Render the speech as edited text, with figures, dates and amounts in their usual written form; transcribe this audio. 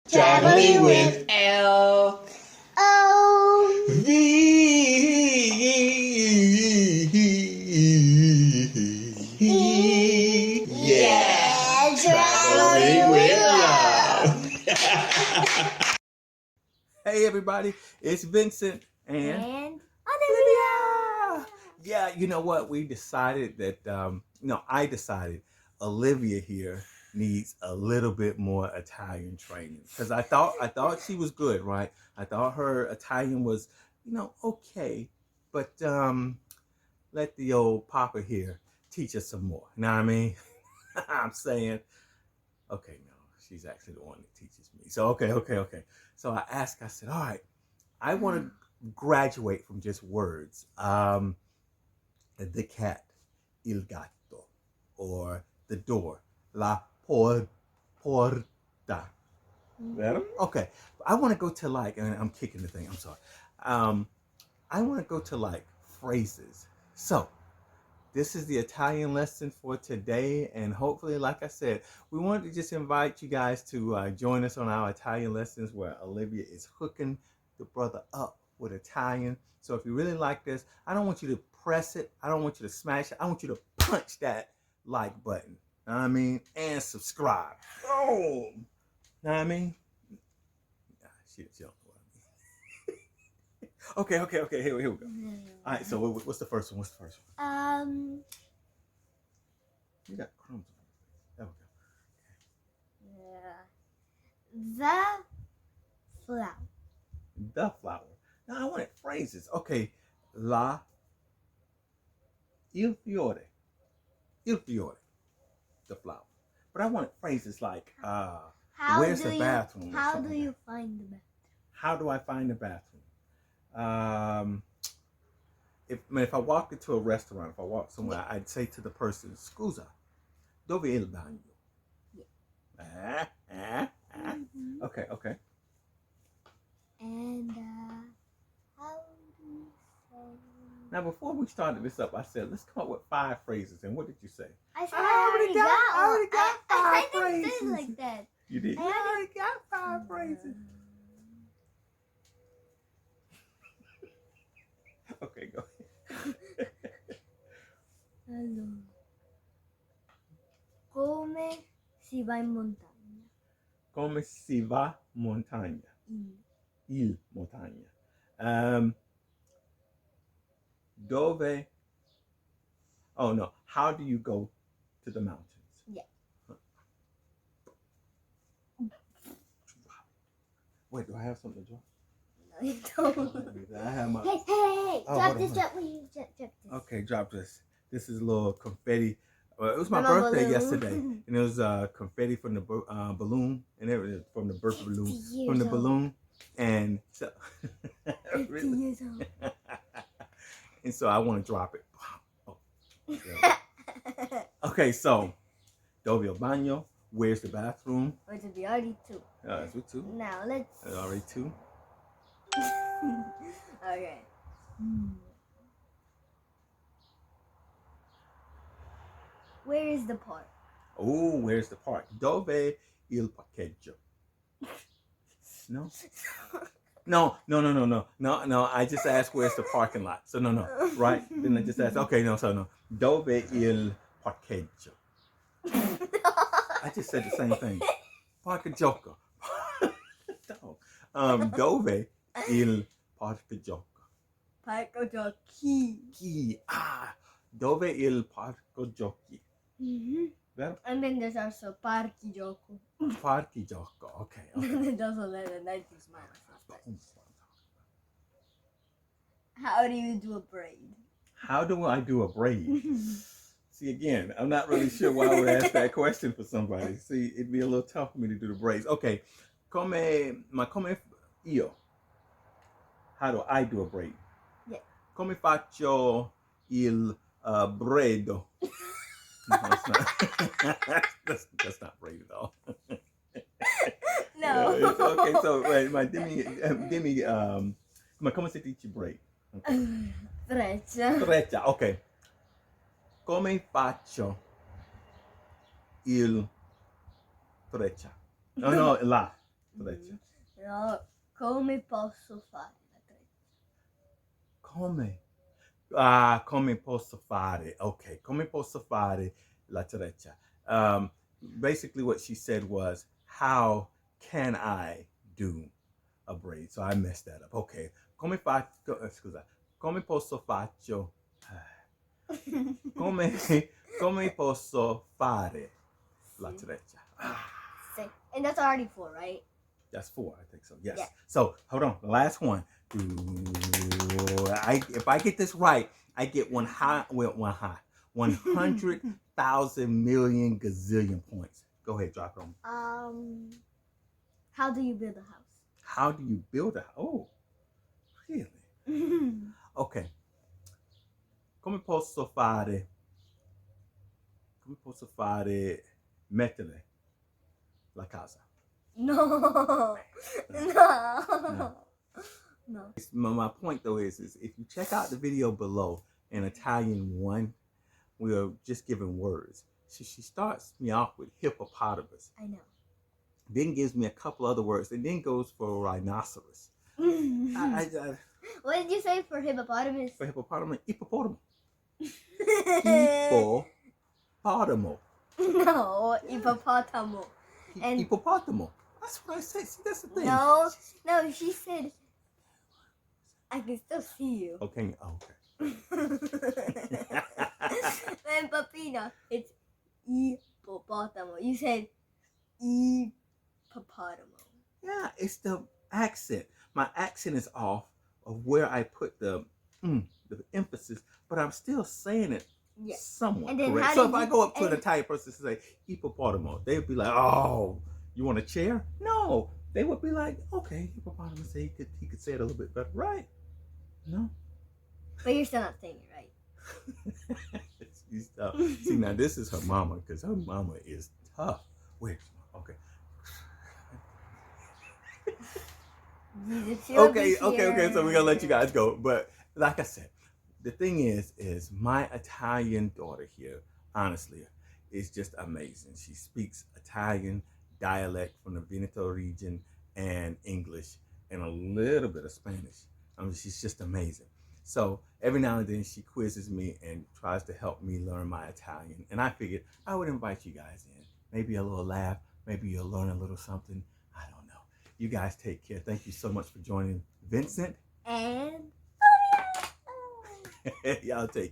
Traveling with L O V. Yeah, traveling with love. Hey everybody, it's Vincent and Olivia. Yeah, you know what? We decided that I decided Olivia here needs a little bit more Italian training because I thought she was good, right? I thought her Italian was, okay, but let the old Papa here teach us some more. You know what I mean? I'm saying, okay, no, she's actually the one that teaches me. So okay. So I asked, I said, all right, I want to graduate from just words. The cat, il gatto, or the door, la porta. Better? Okay. I want to go to and I'm kicking the thing, I'm sorry. I want to go to phrases. So, this is the Italian lesson for today, and hopefully, like I said, we wanted to just invite you guys to join us on our Italian lessons where Olivia is hooking the brother up with Italian. So if you really like this, I don't want you to press it. I don't want you to smash it. I want you to punch that like button. Know what I mean? And subscribe. Boom. Know what I mean? She don't know what I mean. Okay. Here we go. All right. So what's the first one? You got crumbs on your face. There we go. The flower. The flower. Now I wanted phrases. Okay. Il fiore. Il fiore. The flower. But I wanted phrases like where's the bathroom? How do you find the bathroom? How do I find the bathroom? If I walked into a restaurant, if I walked somewhere, I'd say to the person, "Scusa, dove il bagno?" Yeah. Okay. And how do you say? Now, before we started this up, I said, let's come up with 5 phrases. And what did you say? I said I already got 5 phrases. I phrases. didn't say it like that. You did? You already got 5 phrases. Okay, go ahead. Allora. Come si va in montagna? Come si va montagna? Il montagna. Dove? Oh no. How do you go to the mountains? Yeah. Wait, do I have something to drop? No, you don't. I have my. Hey! Oh, Drop this. Drop this. Okay, drop this. This is a little confetti. It was my From a birthday balloon. yesterday, and it was confetti from the balloon, and everything from the birthday balloon, from the balloon, and so. 50 years old. And so I want to drop it. Oh, okay, so dove il bagno? Where's the bathroom? Which would be already 2. That's with 2. Now let's. That's already 2. Okay. Where is the park? Oh, where's the park? Dove il parcheggio? No. No. I just asked where's the parking lot. So no. Right? Then I just asked. Okay, no. So no. Dove il parcheggio? I just said the same thing. Parcheggio. Dove il parcheggio? Parco giochi. Dove il parco giochi? Vero? And then there's also parchi gioco. Parchi gioco. Okay. It doesn't let a 90s smile. How do you do a braid? How do I do a braid? See, again, I'm not really sure why I would ask that question for somebody. See, it'd be a little tough for me to do the braids. Okay, come io. How do I do a braid? Yeah. Come faccio il braido? No, that's not. that's not braid at all. No. Okay, so wait, dimmi, come si dice braid? Okay. Treccia, ok. Come faccio il treccia? No, la. treccia. No, come posso fare la treccia? Come? Come posso fare? Okay, come posso fare la treccia? Basically, what she said was, how can I do a braid? So I messed that up. Okay, come faccio? Scusa, come posso faccio? Come come posso fare la treccia? Six. And that's already 4, right? That's 4, I think so. Yes. Yeah. So hold on, the last one. If I get this right, I get 100,000 million gazillion points. Go ahead, drop it on me. How do you build a house? How do you build a house? Oh, really? Okay. Come posso fare mettere la casa? No. My point though is if you check out the video below in Italian 1, we are just giving words. She starts me off with hippopotamus. I know. Then gives me a couple other words, and then goes for rhinoceros. What did you say for hippopotamus? For hippopotamus, hippopotamo. Hippopotamo. No, hippopotamo. And Hippopotamo. That's what I said. See, that's the thing. no, she said, I can still see you. Okay. And Papino, it's hippopotamo. You said hippopotamo. Yeah, it's the accent. My accent is off of where I put the emphasis, but I'm still saying it somewhat correct. So if I go up to an Italian person and say hippopotamo, they would be like, "Oh, you want a chair?" No, they would be like, "Okay, hippopotamus." He could say it a little bit better, right? No. But you're still not saying it right. See, now this is her mama, because her mama is tough. Wait, okay. Okay, so we're gonna let you guys go. But like I said, the thing is my Italian daughter here, honestly, is just amazing. She speaks Italian dialect from the Veneto region and English and a little bit of Spanish. I mean, she's just amazing. So every now and then she quizzes me and tries to help me learn my Italian. And I figured I would invite you guys in. Maybe a little laugh. Maybe you'll learn a little something. I don't know. You guys take care. Thank you so much for joining Vincent. And Y'all take care.